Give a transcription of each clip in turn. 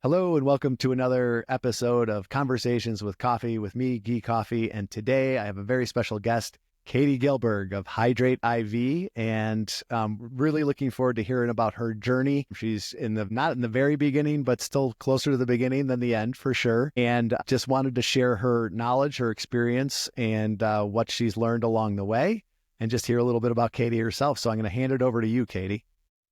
Hello and welcome to another episode of Conversations with Coffee with me, Guy Coffey. And today I have a very special guest, Katie Gillberg of Hydrate IV, and really looking forward to hearing about her journey. She's not in the very beginning, but still closer to the beginning than the end for sure. And just wanted to share her knowledge, her experience, and what she's learned along the way, and just hear a little bit about Katie herself. So I'm going to hand it over to you, Katie.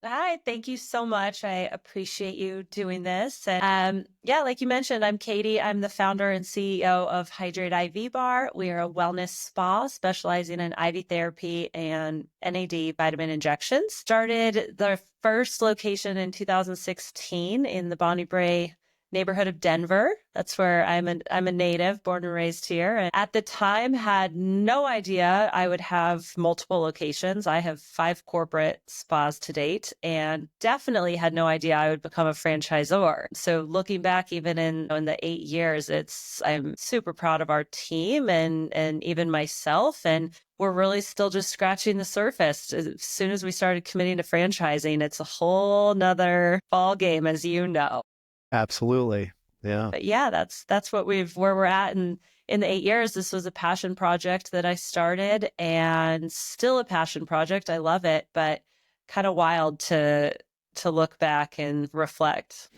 Hi, thank you so much. I appreciate you doing this. And like you mentioned, I'm Katie. I'm the founder and CEO of Hydrate IV Bar. We are a wellness spa specializing in IV therapy and NAD vitamin injections. Started the first location in 2016 in the Bonnie Bray neighborhood of Denver. That's where I'm a native, born and raised here. And at the time had no idea I would have multiple locations. I have 5 corporate spas to date and definitely had no idea I would become a franchisor. So looking back even in the 8 years, I'm super proud of our team and even myself. And we're really still just scratching the surface. As soon as we started committing to franchising, it's a whole nother ball game, as you know. Absolutely. Yeah. But yeah, that's where we're at. And in the 8 years, this was a passion project that I started and still a passion project. I love it, but kind of wild to look back and reflect.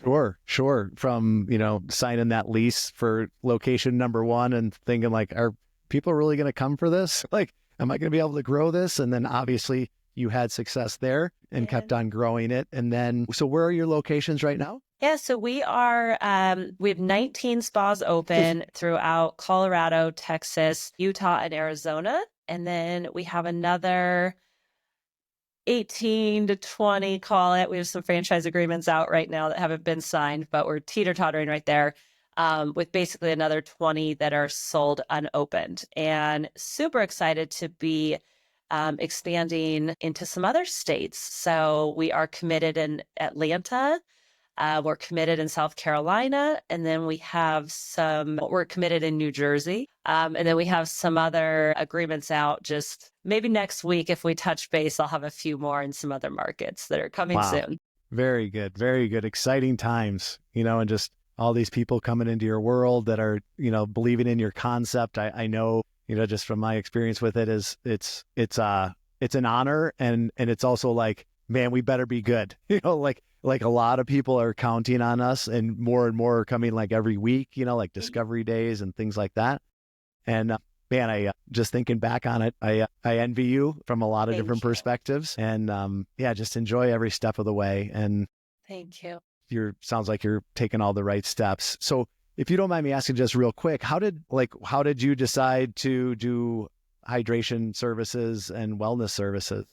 Sure. From, signing that lease for location number 1 and thinking like, are people really going to come for this? Like, am I going to be able to grow this? And then obviously you had success there and kept on growing it. And then, so where are your locations right now? Yeah, so we have 19 spas open throughout Colorado, Texas, Utah, and Arizona. And then we have another 18 to 20, call it. We have some franchise agreements out right now that haven't been signed, but we're teeter-tottering right there with basically another 20 that are sold unopened. And super excited to be expanding into some other states. So we are committed in Atlanta. We're committed in South Carolina, and then we're committed in New Jersey. And then we have some other agreements out just maybe next week. If we touch base, I'll have a few more in some other markets that are coming soon. Very good. Very good. Exciting times, and just all these people coming into your world that are, believing in your concept. I know, just from my experience with it it's an honor and it's also like, man, we better be good, like a lot of people are counting on us and more are coming like every week, like discovery days and things like that. And man, I just thinking back on it, I envy you from a lot of different perspectives and just enjoy every step of the way. And thank you. Sounds like you're taking all the right steps. So if you don't mind me asking just real quick, how did you decide to do hydration services and wellness services?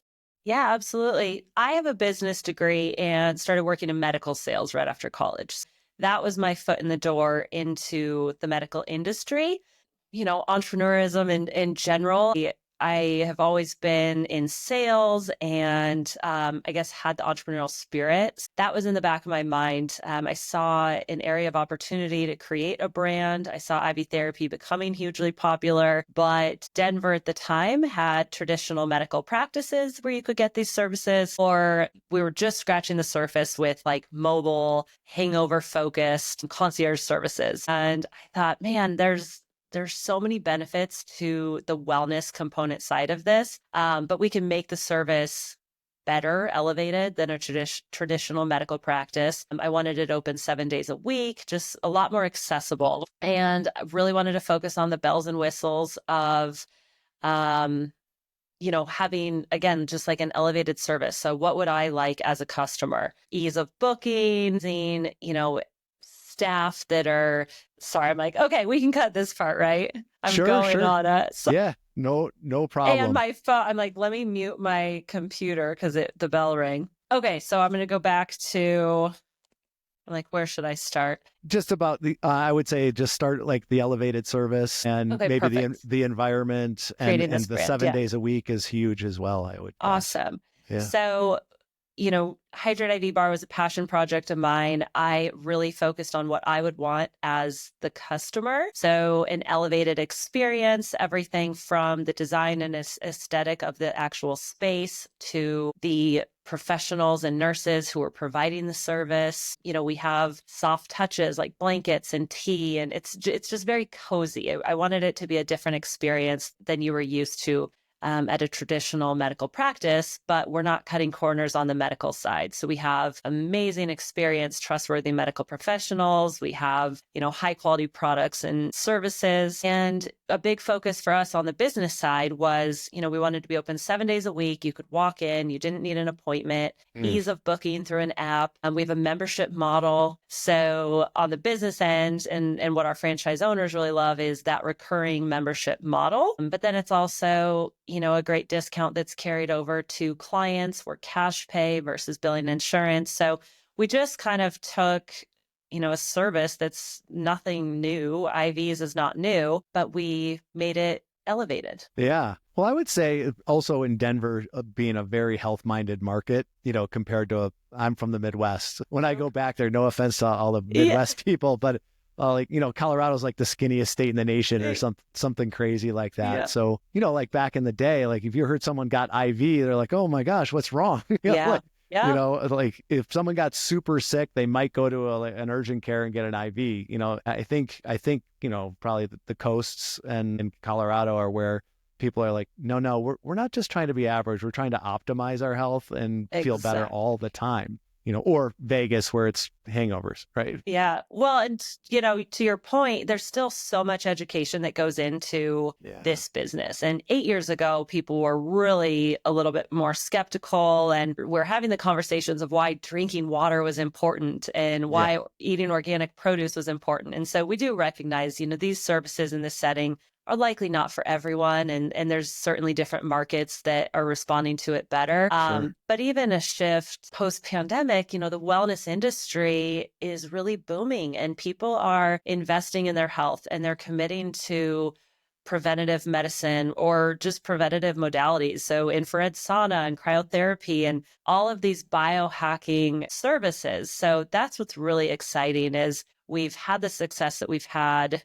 Yeah, absolutely. I have a business degree and started working in medical sales right after college. That was my foot in the door into the medical industry. Entrepreneurism in general. I have always been in sales and I guess had the entrepreneurial spirit. That was in the back of my mind. I saw an area of opportunity to create a brand. I saw IV therapy becoming hugely popular, but Denver at the time had traditional medical practices where you could get these services, or we were just scratching the surface with like mobile, hangover focused concierge services. And I thought, man, there's so many benefits to the wellness component side of this, but we can make the service better, elevated than a traditional medical practice. I wanted it open 7 days a week, just a lot more accessible. And I really wanted to focus on the bells and whistles of, having, again, just like an elevated service. So what would I like as a customer? Ease of booking, staff that are sorry. I'm like, okay, we can cut this part, right? I'm sure. on it. So, yeah, no problem. And my phone, I'm like, let me mute my computer because the bell rang. Okay, so I'm going to go back to, I'm like, where should I start? Just about I would say just start like the elevated service and maybe perfect. the environment and the brand, 7 days a week is huge as well, I would guess. Awesome. Yeah. So Hydrate IV bar was a passion project of mine. I really focused on what I would want as the customer. So an elevated experience, everything from the design and aesthetic of the actual space to the professionals and nurses who are providing the service. We have soft touches like blankets and tea, and it's just very cozy. I wanted it to be a different experience than you were used to at a traditional medical practice, but we're not cutting corners on the medical side. So we have amazing experience, trustworthy medical professionals. We have, high quality products and services. And a big focus for us on the business side was, we wanted to be open 7 days a week. You could walk in, you didn't need an appointment, ease of booking through an app. We have a membership model. So on the business end, and what our franchise owners really love is that recurring membership model. But then it's also, a great discount that's carried over to clients. We're cash pay versus billing insurance. So we just kind of took, a service that's nothing new. IVs is not new, but we made it elevated. Yeah. Well, I would say also in Denver, being a very health-minded market, compared to I'm from the Midwest. When I go back there, no offense to all the Midwest people, but Colorado's like the skinniest state in the nation or something crazy like that. Yeah. So, like back in the day, like if you heard someone got IV, they're like, oh my gosh, what's wrong? Like if someone got super sick, they might go to an urgent care and get an IV. I think, probably the coasts and in Colorado are where people are like, no, we're not just trying to be average. We're trying to optimize our health and feel better all the time. Or Vegas where it's hangovers, right? Yeah. Well, and, to your point, there's still so much education that goes into this business. And 8 years ago, people were really a little bit more skeptical, and we're having the conversations of why drinking water was important and why eating organic produce was important. And so we do recognize, these services in this setting are likely not for everyone. And there's certainly different markets that are responding to it better. Sure. But even a shift post-pandemic, the wellness industry is really booming and people are investing in their health and they're committing to preventative medicine or just preventative modalities. So infrared sauna and cryotherapy and all of these biohacking services. So that's what's really exciting is we've had the success that we've had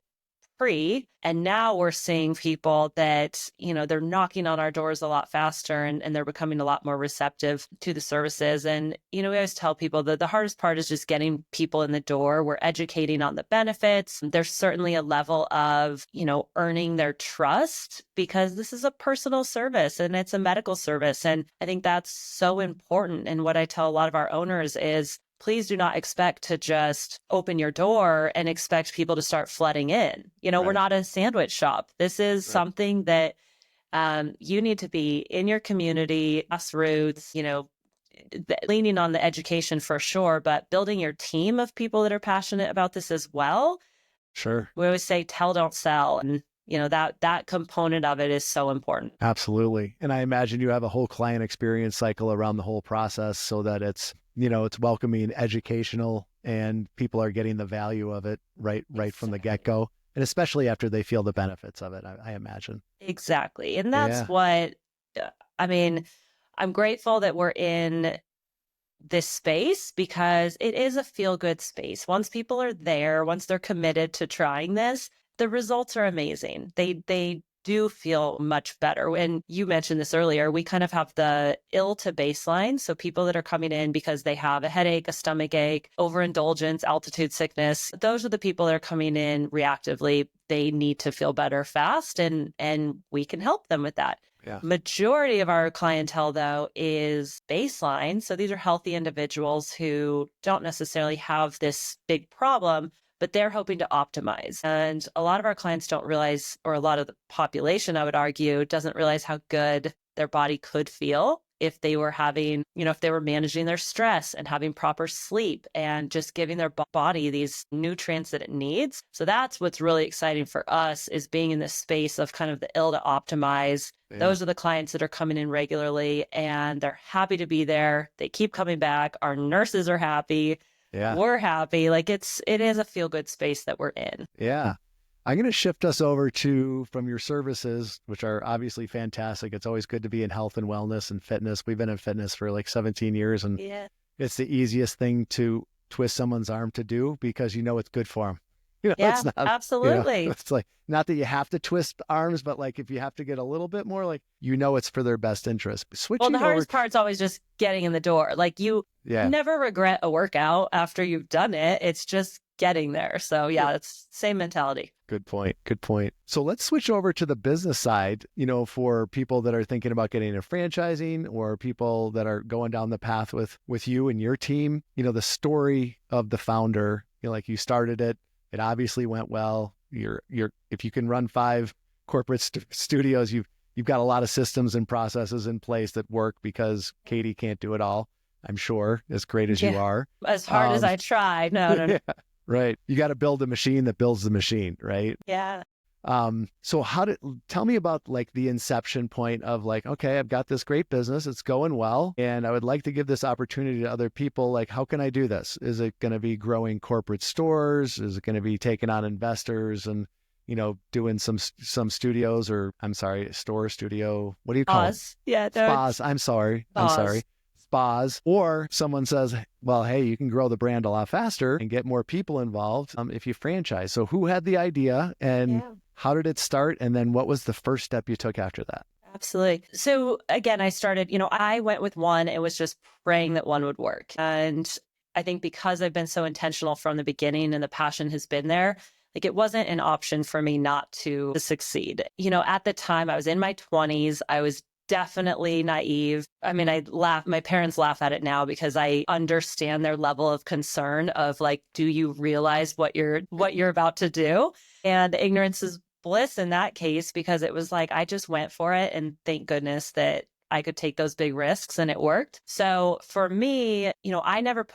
free. And now we're seeing people that, they're knocking on our doors a lot faster and they're becoming a lot more receptive to the services. And, we always tell people that the hardest part is just getting people in the door. We're educating on the benefits. There's certainly a level of, earning their trust because this is a personal service and it's a medical service. And I think that's so important. And what I tell a lot of our owners is, please do not expect to just open your door and expect people to start flooding in. We're not a sandwich shop. This is something that you need to be in your community, grassroots, leaning on the education for sure, but building your team of people that are passionate about this as well. Sure. We always say tell, don't sell. And that component of it is so important. Absolutely. And I imagine you have a whole client experience cycle around the whole process so that it's welcoming, educational, and people are getting the value of it right from the get-go. And especially after they feel the benefits of it, I imagine. Exactly. And that's what, I'm grateful that we're in this space because it is a feel-good space. Once people are there, once they're committed to trying this, the results are amazing. They do feel much better. And you mentioned this earlier, we kind of have the ill to baseline. So people that are coming in because they have a headache, a stomach ache, overindulgence, altitude sickness, those are the people that are coming in reactively. They need to feel better fast and we can help them with that. Yeah. Majority of our clientele, though, is baseline. So these are healthy individuals who don't necessarily have this big problem, but they're hoping to optimize. And a lot of our clients don't realize, or a lot of the population, I would argue, doesn't realize how good their body could feel if they were having, if they were managing their stress and having proper sleep and just giving their body these nutrients that it needs. So that's what's really exciting for us is being in this space of kind of the ill to optimize. Yeah. Those are the clients that are coming in regularly and they're happy to be there. They keep coming back. Our nurses are happy. Yeah. We're happy. Like it is a feel good space that we're in. Yeah. I'm going to shift us over to from your services, which are obviously fantastic. It's always good to be in health and wellness and fitness. We've been in fitness for like 17 years, and Yeah. it's the easiest thing to twist someone's arm to do because you know it's good for them. It's Yeah, not, absolutely. it's like not that you have to twist arms, but like if you have to get a little bit more, like, it's for their best interest. Well, the Switching over. hardest part's always just getting in the door. Like you Yeah. never regret a workout after you've done it. It's just getting there. So yeah, it's same mentality. Good point. Good point. So let's switch over to the business side, for people that are thinking about getting into franchising or people that are going down the path with you and your team. The story of the founder, like you started it, it obviously went well. If you can run 5 corporate studios, you've got a lot of systems and processes in place that work because Katie can't do it all, I'm sure, as great as you are. As hard as I try. No. Yeah, right. You got to build a machine that builds the machine, right? Yeah. So tell me about like the inception point of like, okay, I've got this great business, it's going well, and I would like to give this opportunity to other people. Like, how can I do this? Is it going to be growing corporate stores? Is it going to be taking on investors and, doing some studios, or I'm sorry, store studio. What do you call it? Yeah. Spas. I'm sorry. Spas. Or someone says, well, hey, you can grow the brand a lot faster and get more people involved if you franchise. So who had the idea and how did it start? And then what was the first step you took after that? Absolutely. So again, I started, I went with one. It was just praying that one would work. And I think because I've been so intentional from the beginning and the passion has been there, like it wasn't an option for me not to succeed. At the time I was in my 20s, I was definitely naive. I mean, my parents laugh at it now because I understand their level of concern of like, do you realize what you're about to do? And ignorance is bliss in that case, because it was like, I just went for it. And thank goodness that I could take those big risks and it worked. So for me, I never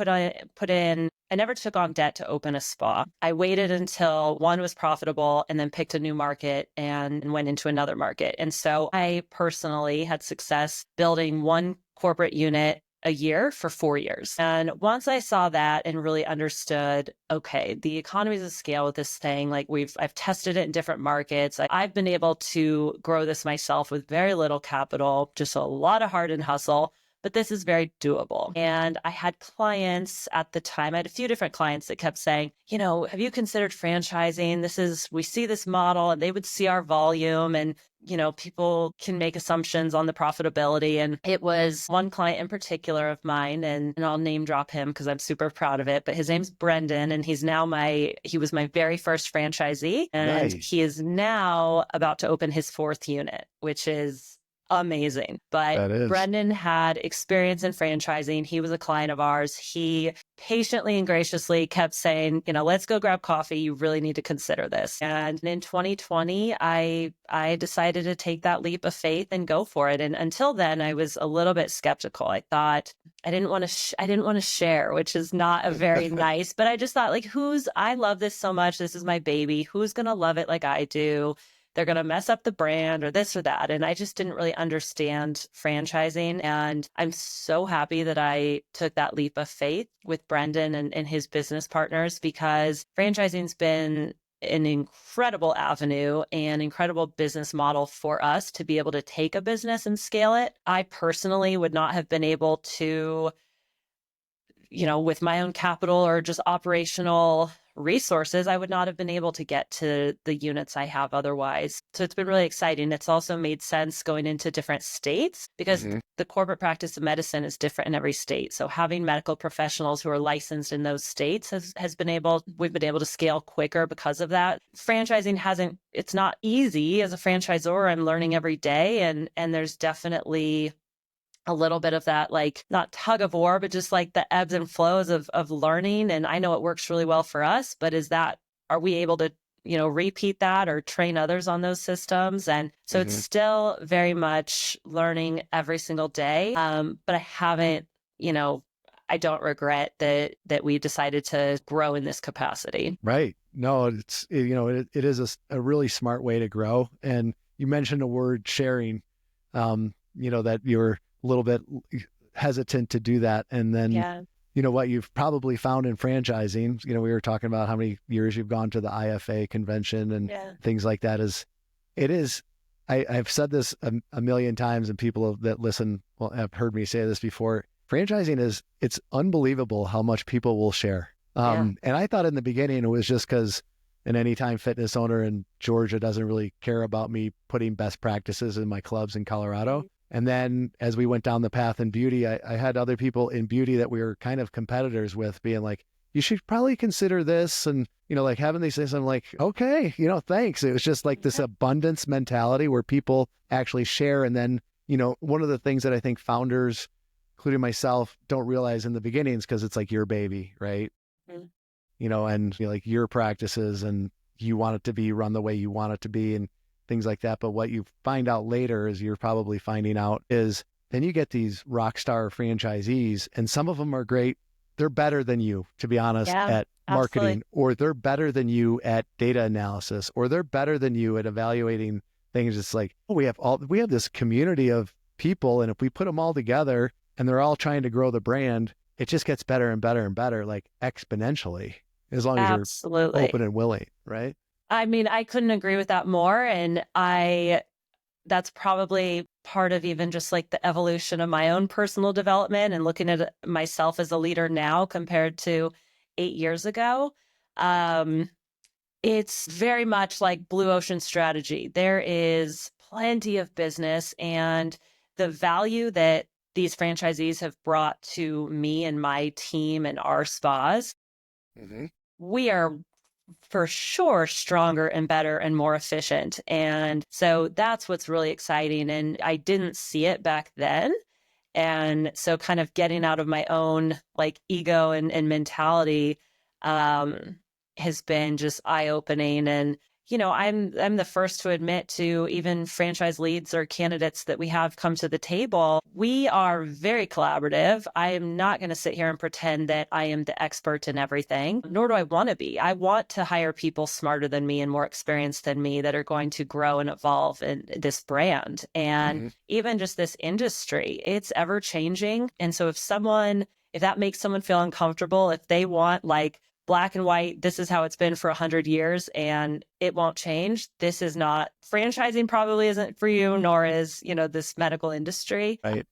I never took on debt to open a spa. I waited until one was profitable and then picked a new market and went into another market. And so I personally had success building one corporate unit a year for 4 years. And once I saw that and really understood, okay, the economies of scale with this thing, like I've tested it in different markets. I've been able to grow this myself with very little capital, just a lot of heart and hustle. But this is very doable. And I had clients at the time, I had a few different clients that kept saying, have you considered franchising? We see this model, and they would see our volume and, people can make assumptions on the profitability. And it was one client in particular of mine, and I'll name drop him because I'm super proud of it, but his name's Brendan, and he was my very first franchisee. And Nice. He is now about to open his 4th unit, which is amazing. But Brendan had experience in franchising. He was a client of ours. He patiently and graciously kept saying, let's go grab coffee. You really need to consider this. And in 2020, I decided to take that leap of faith and go for it. And until then, I was a little bit skeptical. I thought I didn't want to share, which is not a very nice, but I just thought like, I love this so much. This is my baby. Who's going to love it like I do? They're going to mess up the brand or this or that. And I just didn't really understand franchising. And I'm so happy that I took that leap of faith with Brendan and his business partners, because franchising's been an incredible avenue and incredible business model for us to be able to take a business and scale it. I personally would not have been able to, with my own capital or just operational resources, I would not have been able to get to the units I have otherwise. So it's been really exciting. It's also made sense going into different states because the corporate practice of medicine is different in every state. So having medical professionals who are licensed in those states we've been able to scale quicker because of that. Franchising it's not easy as a franchisor. I'm learning every day, and there's definitely a little bit of that, like not tug of war, but just like the ebbs and flows of learning. And I know it works really well for us, but are we able to, repeat that or train others on those systems? And so it's still very much learning every single day. But I haven't, I don't regret that we decided to grow in this capacity. Right. No, it is a really smart way to grow. And you mentioned a word, sharing, that you're a little bit hesitant to do that. And then, what you've probably found in franchising, we were talking about how many years you've gone to the IFA convention and Yeah. things like that it is, I've said this a million times, and people that listen have heard me say this before. Franchising it's unbelievable how much people will share. Yeah. And I thought in the beginning it was just because an Anytime Fitness owner in Georgia doesn't really care about me putting best practices in my clubs in Colorado. Mhm. And then as we went down the path in beauty, I had other people in beauty that we were kind of competitors with being like, you should probably consider this. And, like having these things, I'm like, okay, thanks. It was just like this abundance mentality where people actually share. And then, one of the things that I think founders, including myself, don't realize in the beginnings, because it's like your baby, right? Mhm. And like your practices, and you want it to be run the way you want it to be and things like that. But what you find out later, is you're probably finding out, is then you get these rock star franchisees, and some of them are great. They're better than you, to be honest, Yeah, at absolutely. marketing, or they're better than you at data analysis, or they're better than you at evaluating things. It's like, oh, we have this community of people, and if we put them all together and they're all trying to grow the brand, it just gets better and better and better, like exponentially, as long as you're Absolutely. open and willing, right? I mean, I couldn't agree with that more. And that's probably part of even just like the evolution of my own personal development and looking at myself as a leader now compared to 8 years ago. Um, it's very much like blue ocean strategy. There is plenty of business, and the value that these franchisees have brought to me and my team and our spas, Mm-hmm. we are for sure stronger and better and more efficient. And so that's what's really exciting. And I didn't see it back then. And so kind of getting out of my own like ego and mentality um, has been just eye opening. And, I'm the first to admit to even franchise leads or candidates that we have come to the table. We are very collaborative. I am not going to sit here and pretend that I am the expert in everything, nor do I want to be. I want to hire people smarter than me and more experienced than me that are going to grow and evolve in this brand. And Mm-hmm. even just this industry, it's ever changing. And so if that makes someone feel uncomfortable, if they want like black and white, this is how it's been for 100 years and it won't change, this is not, franchising probably isn't for you, nor is, this medical industry. Right.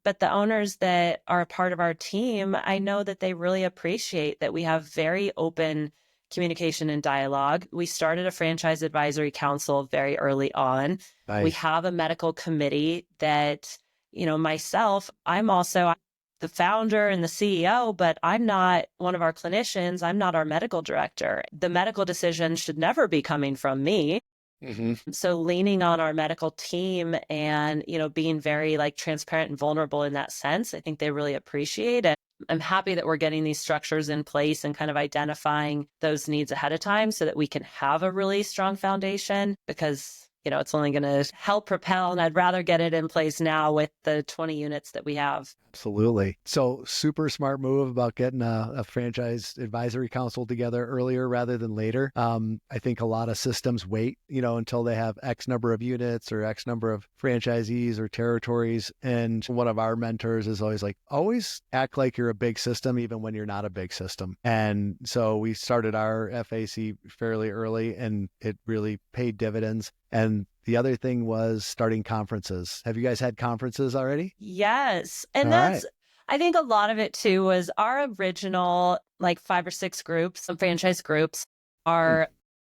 But the owners that are a part of our team, I know that they really appreciate that we have very open communication and dialogue. We started a franchise advisory council very early on. We Nice. have a medical committee that, myself, I'm also the founder and the CEO, but I'm not one of our clinicians. I'm not our medical director. The medical decision should never be coming from me. Mm-hmm. So leaning on our medical team and, being very like transparent and vulnerable in that sense, I think they really appreciate it. I'm happy that we're getting these structures in place and kind of identifying those needs ahead of time so that we can have a really strong foundation, because it's only going to help propel. And I'd rather get it in place now with the 20 units that we have. Absolutely. So super smart move about getting a franchise advisory council together earlier rather than later. I think a lot of systems wait, until they have X number of units or X number of franchisees or territories. And one of our mentors is always like, always act like you're a big system, even when you're not a big system. And so we started our FAC fairly early, and it really paid dividends. And the other thing was starting conferences. Have you guys had conferences already? Yes. All And right. I think a lot of it too was our original like 5 or 6 groups, some franchise groups Hmm.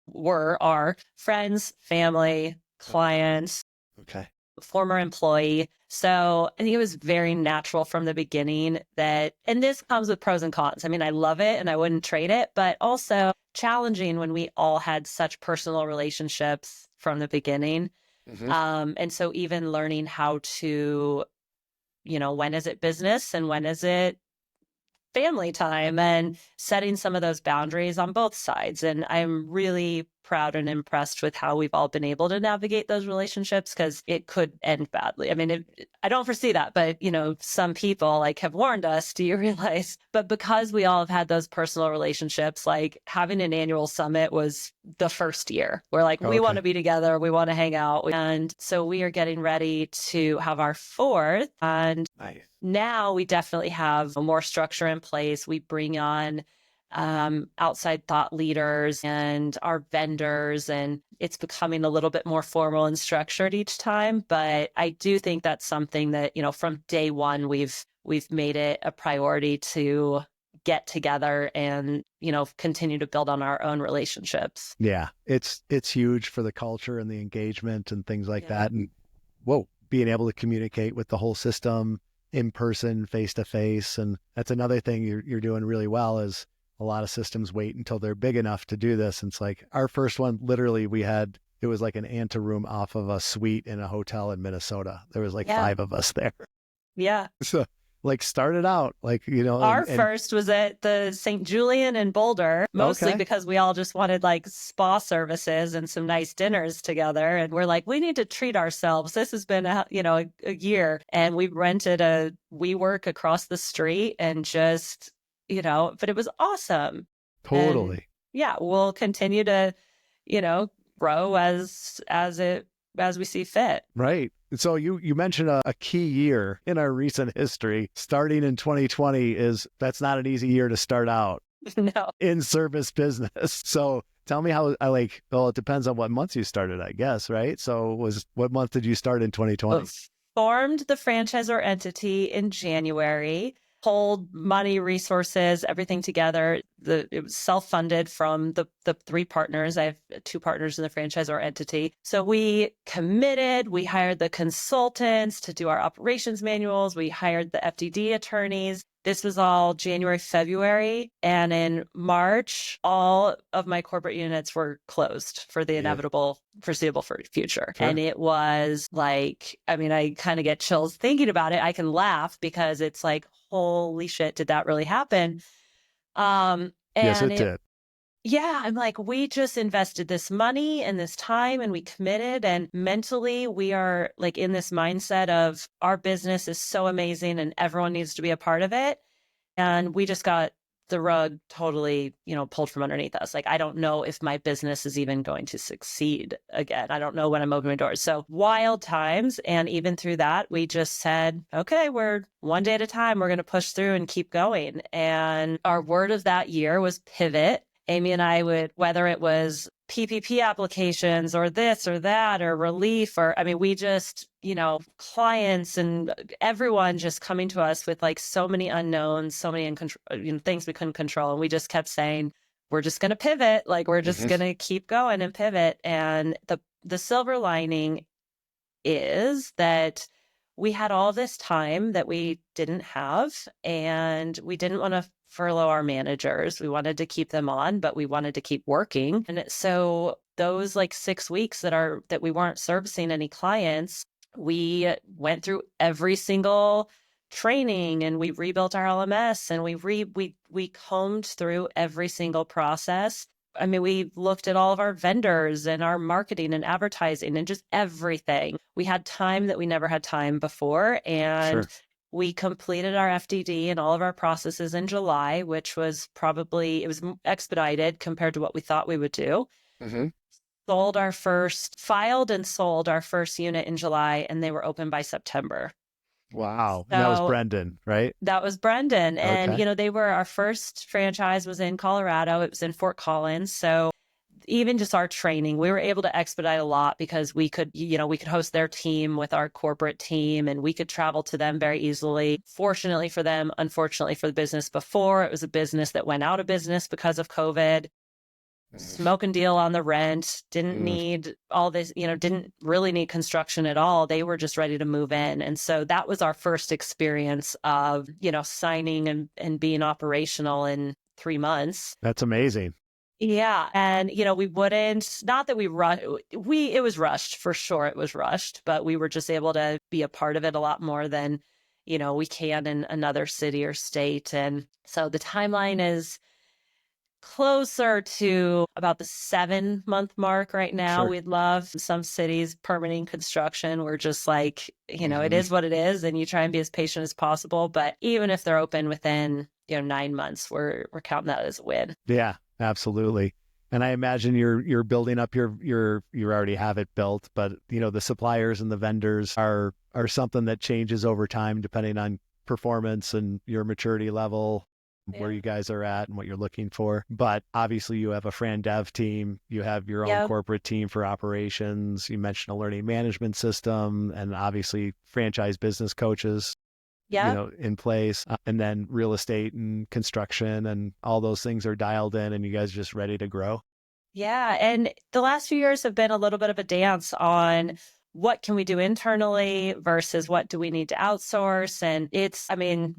were our friends, family, clients, Okay. former employee. So I think it was very natural from the beginning that, and this comes with pros and cons. I mean, I love it and I wouldn't trade it, but also challenging when we all had such personal relationships from the beginning. Hmm. And so even learning how to, when is it business and when is it family time, and setting some of those boundaries on both sides. And I'm really proud and impressed with how we've all been able to navigate those relationships, because it could end badly. I mean, I don't foresee that, but some people like have warned us, do you realize? But because we all have had those personal relationships, like having an annual summit was the first year. We're like, we want to be together. We want to hang out. And so we are getting ready to have our fourth. And Nice. now we definitely have more structure in place. We bring on outside thought leaders and our vendors, and it's becoming a little bit more formal and structured each time. But I do think that's something that, from day one, we've made it a priority to get together and, continue to build on our own relationships. Yeah, it's huge for the culture and the engagement and things like that. And being able to communicate with the whole system in person, face to face. And that's another thing you're doing really well, is a lot of systems wait until they're big enough to do this. And it's like our first one, literally it was like an anteroom off of a suite in a hotel in Minnesota. There was like 5 of us there. Yeah. So started out our first was at the St. Julian in Boulder, mostly because we all just wanted like spa services and some nice dinners together. And we're like, we need to treat ourselves. This has been a year, and we rented a WeWork across the street and just, but it was awesome. Totally. And we'll continue to, grow as we see fit. Right. So you mentioned a key year in our recent history. Starting in 2020 that's not an easy year to start out. No. In service business. So tell me how it depends on what month you started, I guess, right? So what month did you start in 2020? Formed the franchisor entity in January. Pulled money, resources, everything together. It was self-funded from the 3 partners. I have 2 partners in the franchisor entity. So we committed, we hired the consultants to do our operations manuals. We hired the FDD attorneys. This was all January, February. And in March, all of my corporate units were closed for the inevitable foreseeable future. Sure. And it was like, I kind of get chills thinking about it. I can laugh because it's like, holy shit, did that really happen? Yes, it did. Yeah, I'm like, we just invested this money and this time and we committed, and mentally we are like in this mindset of our business is so amazing and everyone needs to be a part of it. And we just got the rug totally, pulled from underneath us. Like, I don't know if my business is even going to succeed again. I don't know when I'm opening doors. So wild times. And even through that, we just said, okay, we're one day at a time. We're going to push through and keep going. And our word of that year was pivot. Amy and I would, whether it was PPP applications or this or that or relief, or we just, clients and everyone just coming to us with like so many unknowns, so many things we couldn't control. And we just kept saying, we're just going to pivot. Like, we're just going to keep going and pivot. And the silver lining is that we had all this time that we didn't have, and we didn't want to furlough our managers. We wanted to keep them on, but we wanted to keep working. And so those like 6 weeks that we weren't servicing any clients, we went through every single training and we rebuilt our LMS, and we combed through every single process. We looked at all of our vendors and our marketing and advertising and just everything. We had time that we never had time before. And we completed our FDD and all of our processes in July, which was it was expedited compared to what we thought we would do. Filed and sold our first unit in July, and they were open by September. Wow. So, that was Brendan, right? That was Brendan. And, they were, our first franchise was in Colorado. It was in Fort Collins. So even just our training, we were able to expedite a lot because we could host their team with our corporate team, and we could travel to them very easily. Fortunately for them, unfortunately for the business before, it was a business that went out of business because of COVID. Smoke and deal on the rent, didn't need all this, didn't really need construction at all. They were just ready to move in. And so that was our first experience of, signing and being operational in 3 months. That's amazing. Yeah. And, we wouldn't, not that it was rushed, for sure. It was rushed, but we were just able to be a part of it a lot more than, we can in another city or state. And so the timeline is closer to about the 7-month mark right now. Sure. We'd love some cities permitting construction. We're just like, it Hmm. is what it is, and you try and be as patient as possible. But even if they're open within 9 months, we're counting that as a win. Yeah, absolutely. And I imagine you're building up you already have it built, but the suppliers and the vendors are something that changes over time depending on performance and your maturity level, where Yeah. you guys are at and what you're looking for. But obviously you have a Fran Dev team, you have your own Yep. corporate team for operations, you mentioned a learning management system, and obviously franchise business coaches Yep. in place, and then real estate and construction and all those things are dialed in and you guys are just ready to grow. Yeah. And the last few years have been a little bit of a dance on what can we do internally versus what do we need to outsource. And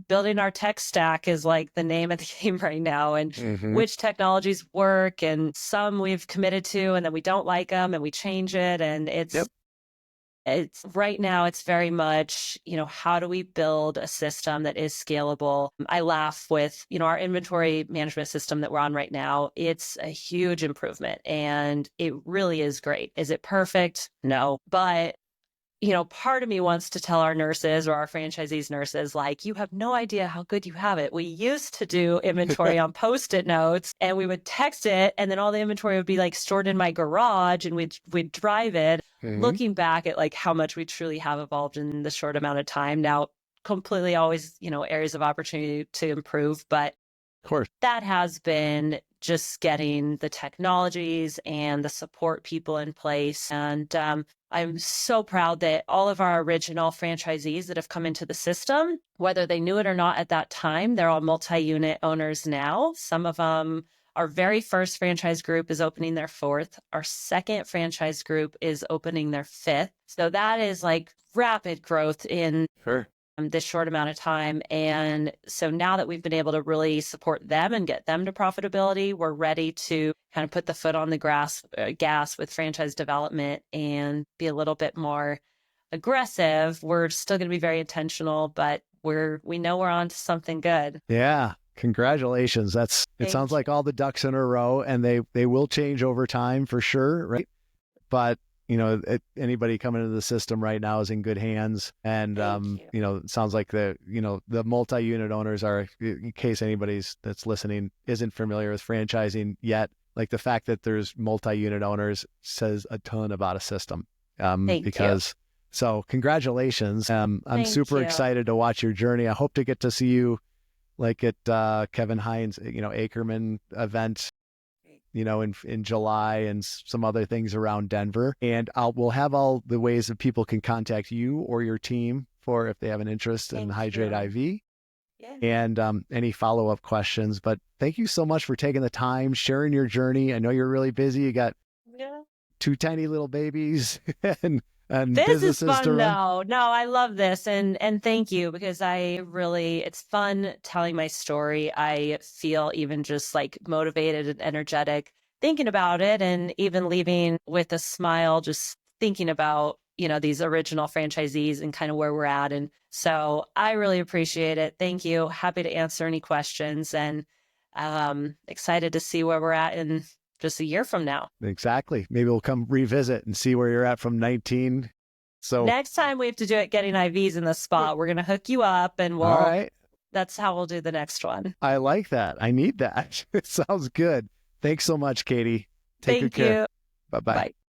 building our tech stack is like the name of the game right now, and Hmm. which technologies work, and some we've committed to and then we don't like them and we change it. And Yep. it's right now, it's very much, how do we build a system that is scalable? I laugh with, our inventory management system that we're on right now. It's a huge improvement and it really is great. Is it perfect? No. But part of me wants to tell our nurses or our franchisees nurses, like, you have no idea how good you have it. We used to do inventory on Post-it notes and we would text it, and then all the inventory would be like stored in my garage and we'd drive it. Hmm. Looking back at like how much we truly have evolved in the short amount of time now, completely always, areas of opportunity to improve. But Of course. that has been just getting the technologies and the support people in place. And I'm so proud that all of our original franchisees that have come into the system, whether they knew it or not at that time, they're all multi-unit owners now. Some of them, our very first franchise group is opening their fourth. Our second franchise group is opening their fifth. So that is like rapid growth in Sure. this short amount of time. And so now that we've been able to really support them and get them to profitability, we're ready to kind of put the foot on the gas with franchise development and be a little bit more aggressive. We're still going to be very intentional, but we know we're on to something good. Yeah. Congratulations. It sounds Thank like you. all the ducks in a row, and they will change over time for sure, right? But anybody coming into the system right now is in good hands. And Thank you. it sounds like the multi-unit owners are, in case anybody's that's listening isn't familiar with franchising yet, like the fact that there's multi-unit owners says a ton about a system. Thank you. Because so congratulations. I'm Thank super you. excited to watch your journey. I hope to get to see you like at Kevin Hines, Ackerman event, in July, and some other things around Denver. And we'll have all the ways that people can contact you or your team for if they have an interest in Thank Hydrate you. IV, Yeah. and any follow-up questions. But thank you so much for taking the time, sharing your journey. I know you're really busy. You got Yeah. two tiny little babies and This is businesses to fun run. though. No, I love this, and thank you, because it's fun telling my story. I feel even just like motivated and energetic thinking about it, and even leaving with a smile just thinking about, these original franchisees and kind of where we're at. And so I really appreciate it. Thank you. Happy to answer any questions, and excited to see where we're at in just a year from now. Exactly. Maybe we'll come revisit and see where you're at from 19. So, Next time we have to do it getting IVs in the spot, we're going to hook you up, and all right. that's how we'll do the next one. I like that. I need that. It sounds good. Thanks so much, Katie. Take good Thank care. you. Bye bye. Bye.